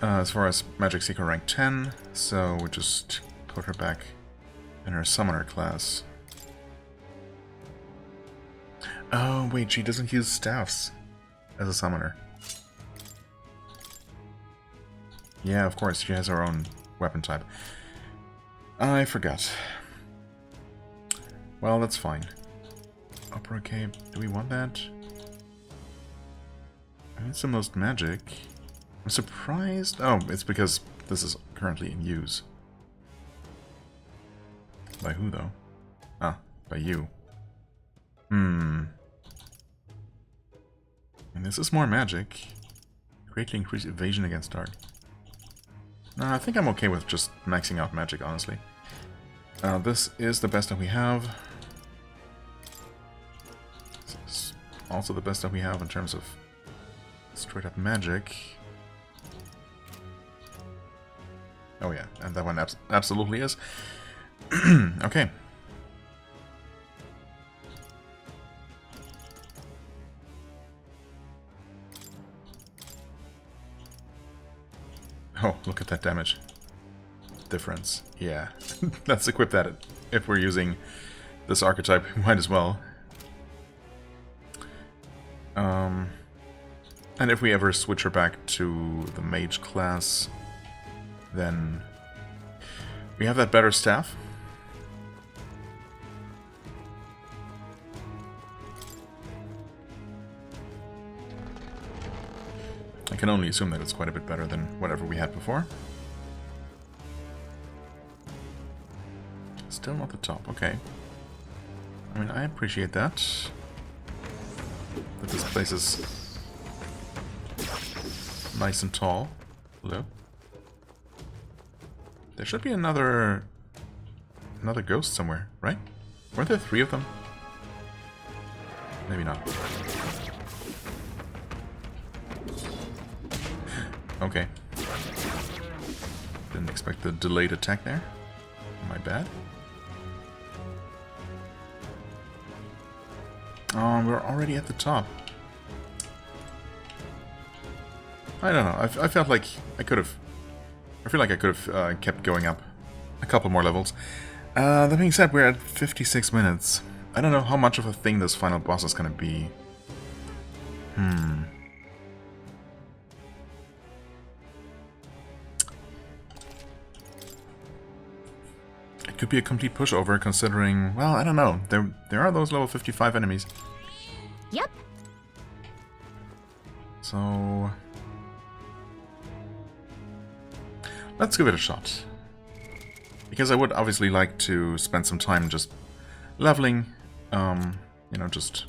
As far as Magic Seeker rank 10, so we just put her back in her summoner class. Oh wait, she doesn't use staffs as a summoner. Yeah, of course, she has her own weapon type. I forgot. Well, that's fine. Opera Cape, do we want that? It's the most magic. I'm surprised. Oh, it's because this is currently in use. By who, though? Ah, by you. And this is more magic. Greatly increase evasion against dark. No, I think I'm okay with just maxing out magic, honestly. This is the best that we have. This is also the best that we have in terms of straight up magic. Oh yeah, and that one absolutely is. Okay. Oh, look at that damage difference. Yeah, let's equip that if we're using this archetype. Might as well. And if we ever switch her back to the mage class, then we have that better staff. I can only assume that it's quite a bit better than whatever we had before. Still not the top, okay. I mean, I appreciate that. That this place is nice and tall. Hello? There should be another ghost somewhere, right? Weren't there 3 of them? Maybe not. Okay. Didn't expect the delayed attack there. My bad. Oh, we're already at the top. I don't know. I felt like I could have... I feel like I could have kept going up a couple more levels. That being said, we're at 56 minutes. I don't know how much of a thing this final boss is going to be. It could be a complete pushover considering... Well, I don't know. There are those level 55 enemies. Yep. So... let's give it a shot. Because I would obviously like to spend some time just leveling, you know, just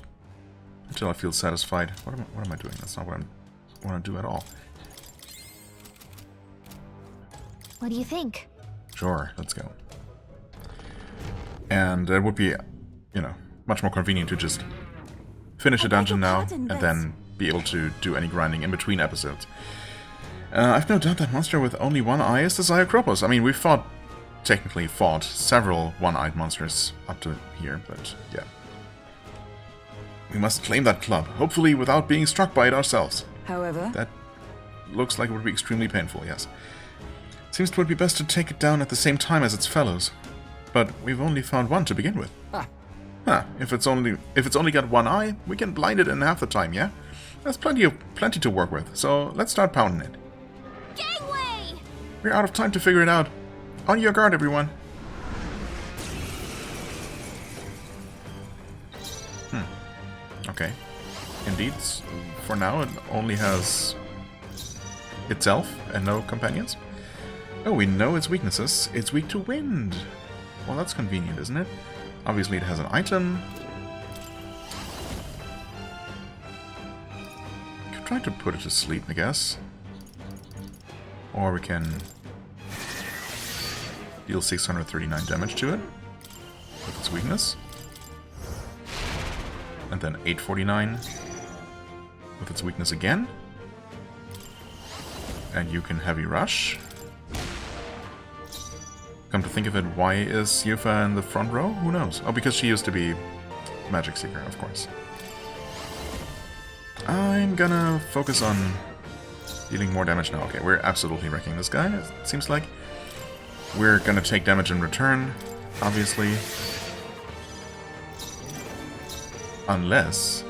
until I feel satisfied. What am I doing? That's not what I want to do at all. What do you think? Sure, let's go. And it would be, you know, much more convenient to just finish a dungeon now and then be able to do any grinding in between episodes. I've no doubt that monster with only one eye is the Zyacropos. I mean, we've technically fought several one-eyed monsters up to here, but yeah. We must claim that club, hopefully without being struck by it ourselves. However, that looks like it would be extremely painful, yes. Seems it would be best to take it down at the same time as its fellows. But we've only found one to begin with. Huh, if it's only got one eye, we can blind it in half the time, yeah? There's plenty to work with, so let's start pounding it. Gangway! We're out of time to figure it out. On your guard, everyone. Okay. Indeed, for now it only has itself and no companions. Oh, we know its weaknesses. It's weak to wind. Well, that's convenient, isn't it? Obviously it has an item. Could try to put it to sleep, I guess. Or we can deal 639 damage to it with its weakness. And then 849 with its weakness again. And you can heavy rush. Come to think of it, why is Yufa in the front row? Who knows? Oh, because she used to be Magic Seeker, of course. I'm gonna focus on dealing more damage now. Okay, we're absolutely wrecking this guy, it seems like. We're gonna take damage in return, obviously. Unless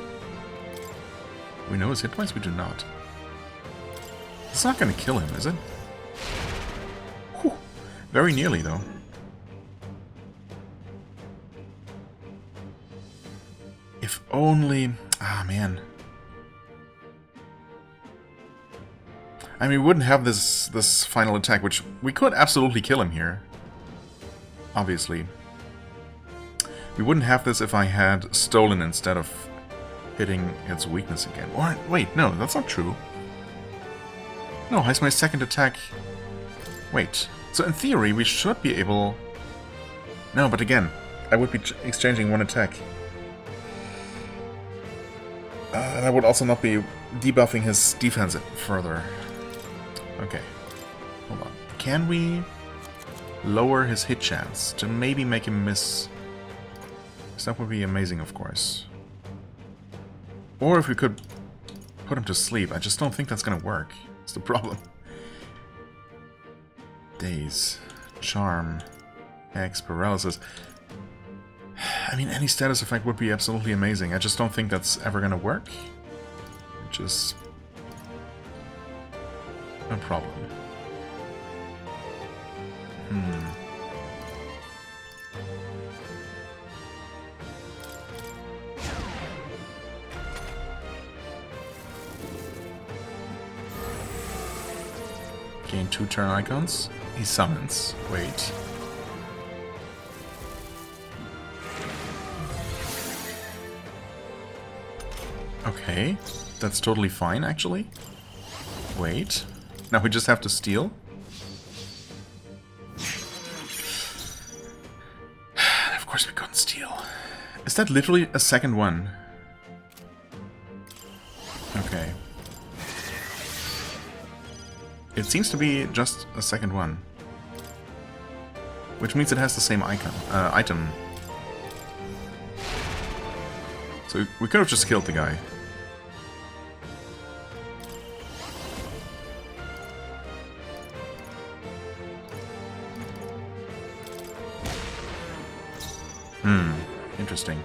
we know his hit points, we do not. It's not gonna kill him, is it? Whew. Very nearly, though. If only... ah, man. I mean, we wouldn't have this final attack, which we could absolutely kill him here. Obviously. We wouldn't have this if I had stolen instead of hitting its weakness again. Or, wait, no, that's not true. No, has my second attack... Wait, so in theory we should be able... No, but again, I would be exchanging one attack. And I would also not be debuffing his defense further. Okay, hold on. Can we lower his hit chance to maybe make him miss? Because that would be amazing, of course. Or if we could put him to sleep. I just don't think that's going to work. That's the problem. Daze. Charm. Hex. Paralysis. I mean, any status effect would be absolutely amazing. I just don't think that's ever gonna work. Which is a problem. Gain 2 turn icons. He summons. Wait. Okay. That's totally fine, actually. Wait. Now we just have to steal? Of course we couldn't steal. Is that literally a second one? Okay. It seems to be just a second one. Which means it has the same item. So we could have just killed the guy. Interesting.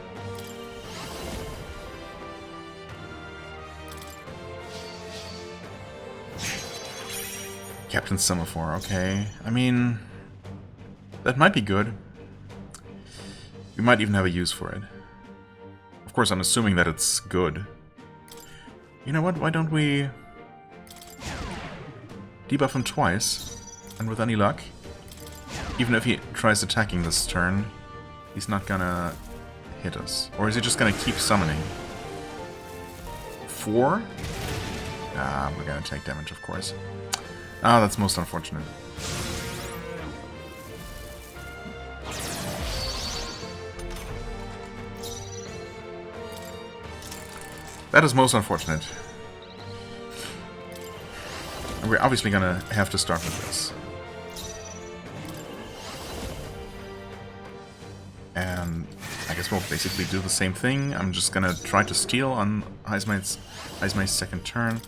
Captain Semaphore, okay. I mean, that might be good. We might even have a use for it. Of course, I'm assuming that it's good. You know what, why don't we debuff him twice, and with any luck, even if he tries attacking this turn, he's not gonna hit us. Or is he just gonna keep summoning? 4? Ah, we're gonna take damage, of course. Ah, that's most unfortunate. That is most unfortunate. And we're obviously gonna have to start with this. And I guess we'll basically do the same thing. I'm just gonna try to steal on Heismate's second turn.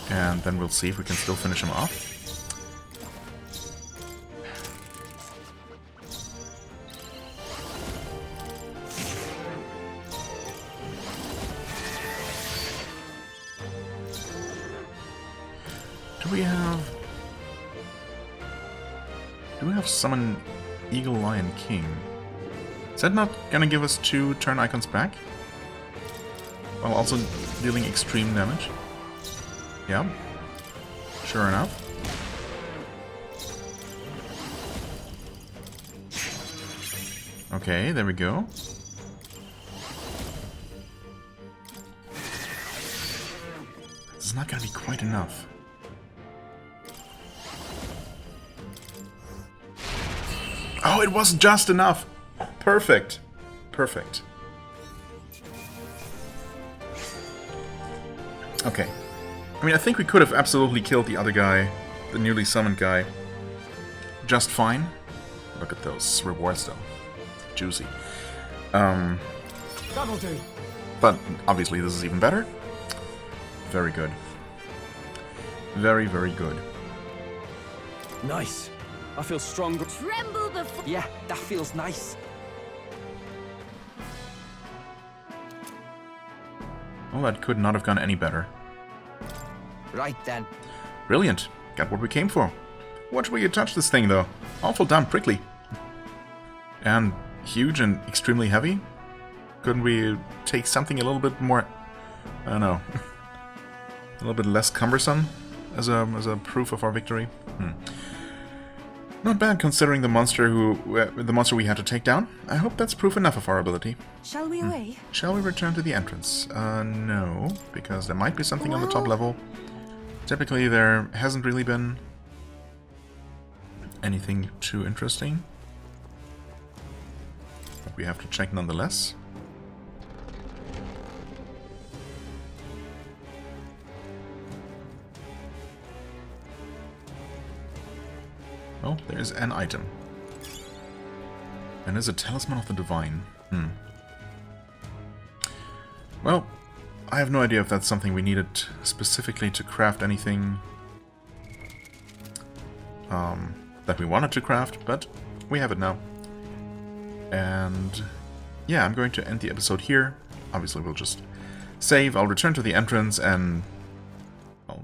And then we'll see if we can still finish him off. Do we have summon Eagle, Lion, King? Is that not gonna give us 2 turn icons back? While also dealing extreme damage? Yeah. Sure enough. Okay, there we go. This is not gonna be quite enough. Oh, it wasn't just enough! Perfect. Perfect. Okay. I mean, I think we could have absolutely killed the other guy, the newly summoned guy, just fine. Look at those rewards, though. Juicy. That'll do. But obviously this is even better. Very good. Very, very good. Nice. I feel stronger. Tremble before. Yeah, that feels nice. Well, that could not have gone any better. Right then. Brilliant. Got what we came for. Watch where you touch this thing, though. Awful damn prickly. And huge and extremely heavy. Couldn't we take something a little bit more... I don't know. A little bit less cumbersome as a proof of our victory? Not bad considering the monster we had to take down. I hope that's proof enough of our ability. Shall we away? Shall we return to the entrance? No, because there might be something on the top level. Typically there hasn't really been anything too interesting. But we have to check nonetheless. Oh, there's an item. And there's a Talisman of the Divine. Well, I have no idea if that's something we needed specifically to craft anything that we wanted to craft, but we have it now. And yeah, I'm going to end the episode here. Obviously, we'll just save. I'll return to the entrance and I'll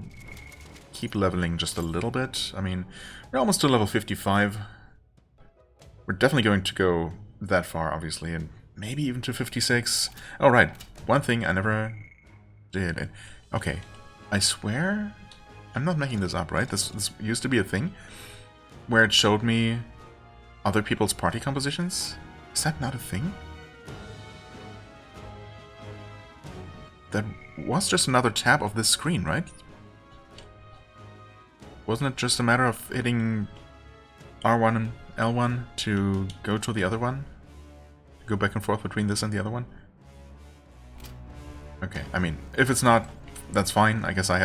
keep leveling just a little bit. I mean, we're almost to level 55. We're definitely going to go that far, obviously, and maybe even to 56. Oh, right. One thing I never did. Okay. I swear I'm not making this up, right? This used to be a thing where it showed me other people's party compositions. Is that not a thing? That was just another tab of this screen, right? Wasn't it just a matter of hitting R1 and L1 to go to the other one? Go back and forth between this and the other one? Okay, I mean, if it's not, that's fine. I guess I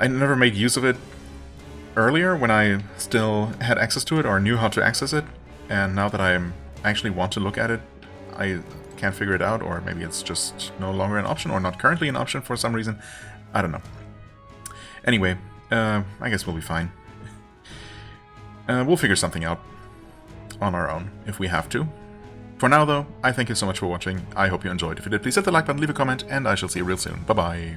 never made use of it earlier when I still had access to it or knew how to access it. And now that I actually want to look at it, I can't figure it out, or maybe it's just no longer an option or not currently an option for some reason. I don't know. Anyway, I guess we'll be fine. We'll figure something out on our own if we have to. For now, though, I thank you so much for watching. I hope you enjoyed. If you did, please hit the like button, leave a comment, and I shall see you real soon. Bye-bye.